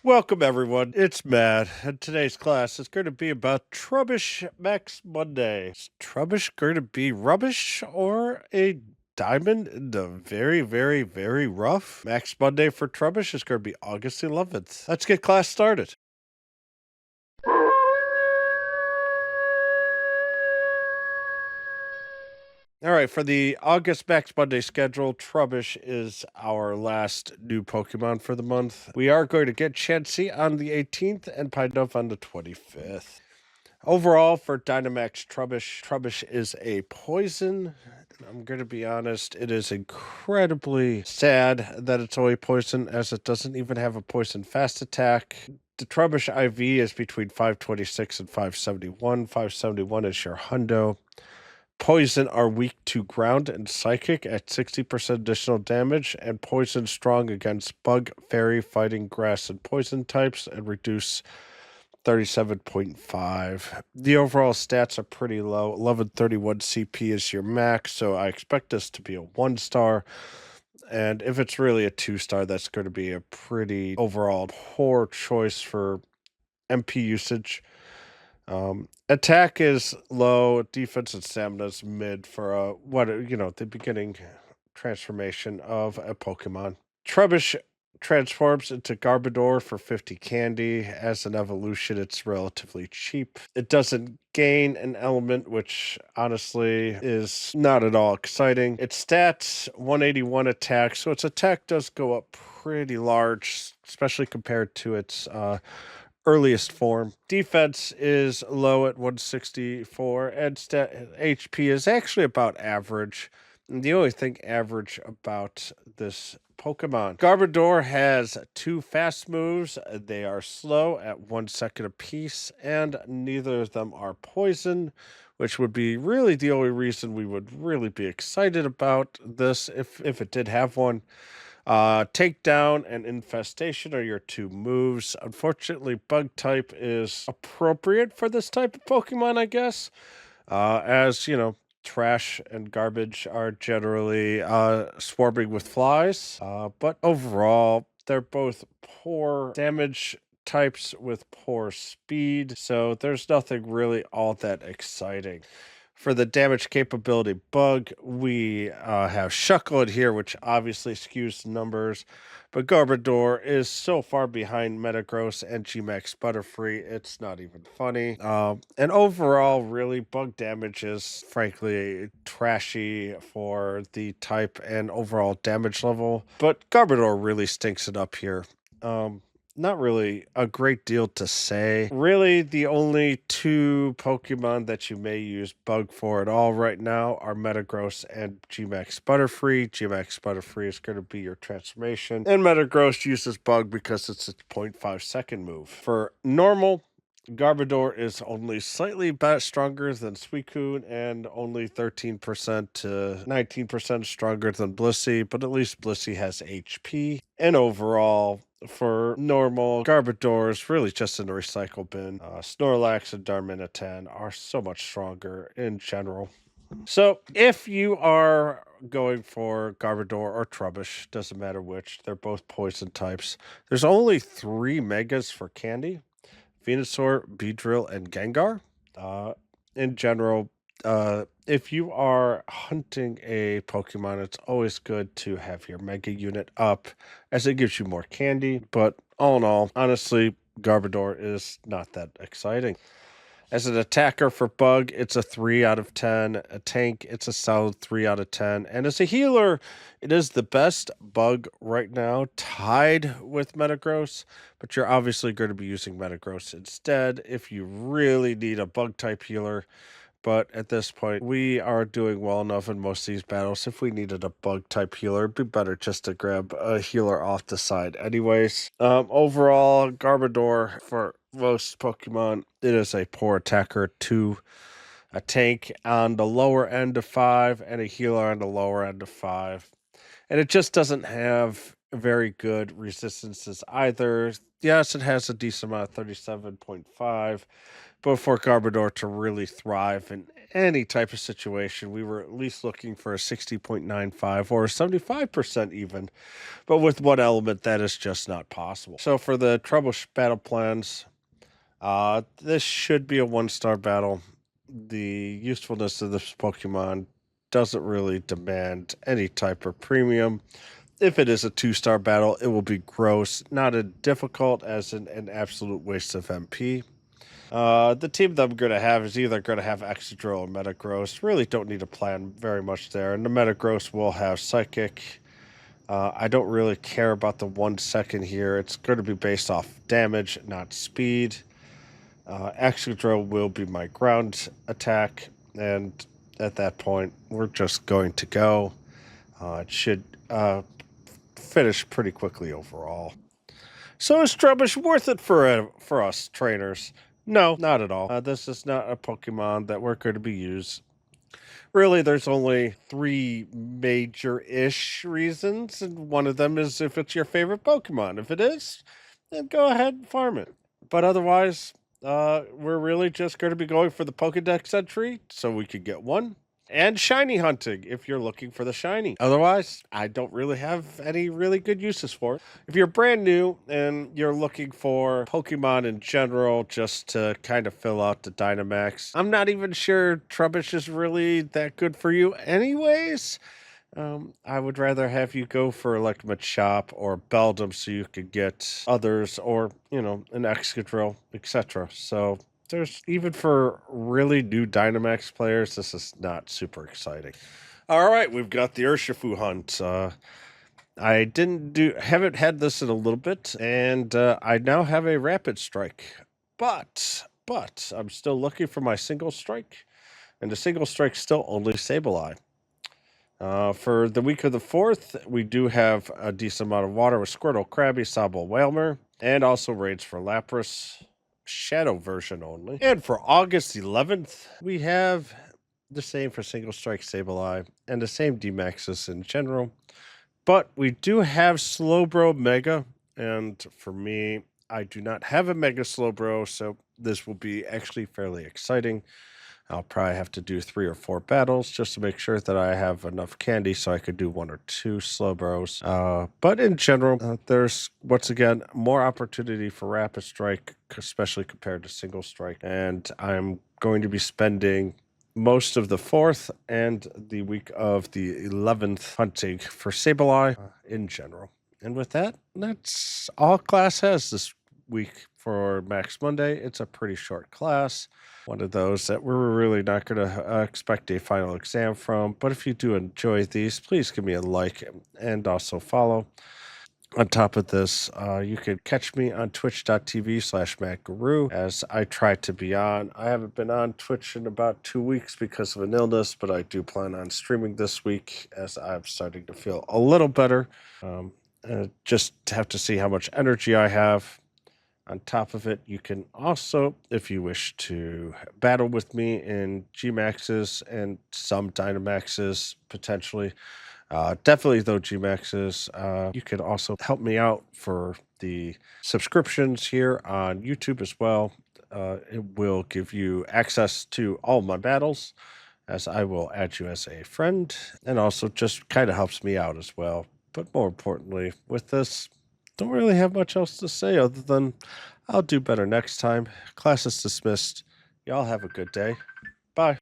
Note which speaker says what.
Speaker 1: Welcome, everyone. It's Matt, and today's class is going to be about Trubbish Max Monday. Is Trubbish going to be rubbish or a diamond in the very, very, very rough? Max Monday for Trubbish is going to be August 11th. Let's get class started. All right, for the August Max Monday schedule, Trubbish is our last new Pokemon for the month. We are going to get Chansey on the 18th and Pidove on the 25th. Overall, for Dynamax Trubbish, Trubbish is a poison. I'm going to be honest, it is incredibly sad that it's only poison, as it doesn't even have a poison fast attack. The Trubbish IV is between 526 and 571. 571 is your hundo. Poison are weak to ground and psychic at 60% additional damage, and poison strong against bug, fairy, fighting, grass, and poison types, and reduce 37.5. The overall stats are pretty low. 1131 CP is your max, so I expect this to be a 1-star. And if it's really a 2-star, that's going to be a pretty overall poor choice for MP usage. Attack is low, defense and stamina is mid for the beginning transformation of a Pokemon. Trubbish transforms into Garbodor for 50 candy. As an evolution, it's relatively cheap. It doesn't gain an element, which honestly is not at all exciting. Its stats 181 attack, so its attack does go up pretty large, especially compared to its earliest form. Defense is low at 164, and HP is actually about average. And the only thing average about this Pokemon. Garbodor has 2 fast moves. They are slow at 1 second apiece, and neither of them are poison, which would be really the only reason we would really be excited about this if it did have one. Takedown and Infestation are your 2 moves. Unfortunately, Bug type is appropriate for this type of Pokemon, I guess. As, trash and garbage are generally swarming with flies. But overall, they're both poor damage types with poor speed, so there's nothing really all that exciting. For the damage capability bug, we have Shuckle in here, which obviously skews the numbers. But Garbodor is so far behind Metagross and Gmax Butterfree, it's not even funny. And overall, really, bug damage is frankly trashy for the type and overall damage level. But Garbodor really stinks it up here. Not really a great deal to say. Really, the only 2 Pokemon that you may use Bug for at all right now are Metagross and Gmax Butterfree. Gmax Butterfree is going to be your transformation, and Metagross uses Bug because it's a 0.5 second move. For normal, Garbodor is only slightly stronger than Suicune and only 13% to 19% stronger than Blissey, but at least Blissey has HP. And overall, for normal, Garbodor is really just in the recycle bin. Snorlax and Darmanitan are so much stronger in general. So if you are going for Garbodor or Trubbish, doesn't matter which, they're both poison types. There's only 3 megas for candy. Venusaur, Beedrill, and Gengar. In general, if you are hunting a Pokemon, it's always good to have your Mega Unit up, as it gives you more candy. But all in all, honestly, Garbodor is not that exciting. As an attacker for Bug, it's a 3 out of 10. A tank, it's a solid 3 out of 10. And as a healer, it is the best Bug right now, tied with Metagross. But you're obviously going to be using Metagross instead if you really need a Bug type healer. But at this point, we are doing well enough in most of these battles. If we needed a Bug type healer, it'd be better just to grab a healer off the side anyways. Overall, Garbodor for most Pokemon, it is a poor attacker. 2, a tank on the lower end of 5, and a healer on the lower end of 5. And it just doesn't have very good resistances either. Yes, it has a decent amount of 37.5, but for Garbodor to really thrive in any type of situation, we were at least looking for a 60.95 or a 75% even. But with one element, that is just not possible. So for the Trubbish battle plans, this should be a one-star battle. The usefulness of this Pokemon doesn't really demand any type of premium. If it is a two-star battle, it will be gross, not as difficult as an absolute waste of MP. The team that I'm going to have is either going to have Excadrill or Metagross. Really don't need to plan very much there. And the Metagross will have Psychic. I don't really care about the 1 second here. It's going to be based off damage, not speed. Excadrill will be my ground attack. And at that point, we're just going to go. It should finish pretty quickly overall. So is Trubbish worth it for us trainers? No, not at all. This is not a Pokemon that we're going to be used. Really, there's only 3 major-ish reasons, and one of them is if it's your favorite Pokemon. If it is, then go ahead and farm it. But otherwise, we're really just going to be going for the Pokedex entry, so we could get one. And shiny hunting if you're looking for the shiny. Otherwise, I don't really have any really good uses for it. If you're brand new and you're looking for Pokemon in general just to kind of fill out the Dynamax, I'm not even sure Trubbish is really that good for you anyways. I would rather have you go for like Machop or Beldum so you could get others or, an Excadrill, etc. So there's even for really new Dynamax players, this is not super exciting. All right, we've got the Urshifu hunt. I haven't had this in a little bit, and I now have a Rapid Strike, but I'm still looking for my single strike, and the single strike still only Sableye. For the week of the 4th, we do have a decent amount of water with Squirtle, Krabby, Sobble, Whalmer, and also raids for Lapras. Shadow version only. And for August 11th, we have the same for Single Strike Sableye and the same D-Maxes in general. But we do have Slowbro Mega, and for me, I do not have a Mega Slowbro, so this will be actually fairly exciting. I'll probably have to do 3 or 4 battles just to make sure that I have enough candy so I could do 1 or 2 Slowbros. But in general, there's, once again, more opportunity for Rapid Strike, especially compared to Single Strike. And I'm going to be spending most of the 4th and the week of the 11th hunting for Sableye in general. And with that, that's all class has this week for Max Monday. It's a pretty short class. One of those that we're really not going to expect a final exam from. But if you do enjoy these, please give me a like and also follow. On top of this, you could catch me on twitch.tv/MattGuru as I try to be on. I haven't been on Twitch in about 2 weeks because of an illness, but I do plan on streaming this week as I'm starting to feel a little better. Just have to see how much energy I have. On top of it, you can also, if you wish to battle with me in G-Maxes and some Dynamaxes, potentially, definitely though G-Maxes, you can also help me out for the subscriptions here on YouTube as well. It will give you access to all my battles, as I will add you as a friend, and also just kind of helps me out as well. But more importantly, with this, don't really have much else to say other than I'll do better next time. Class is dismissed. Y'all have a good day. Bye.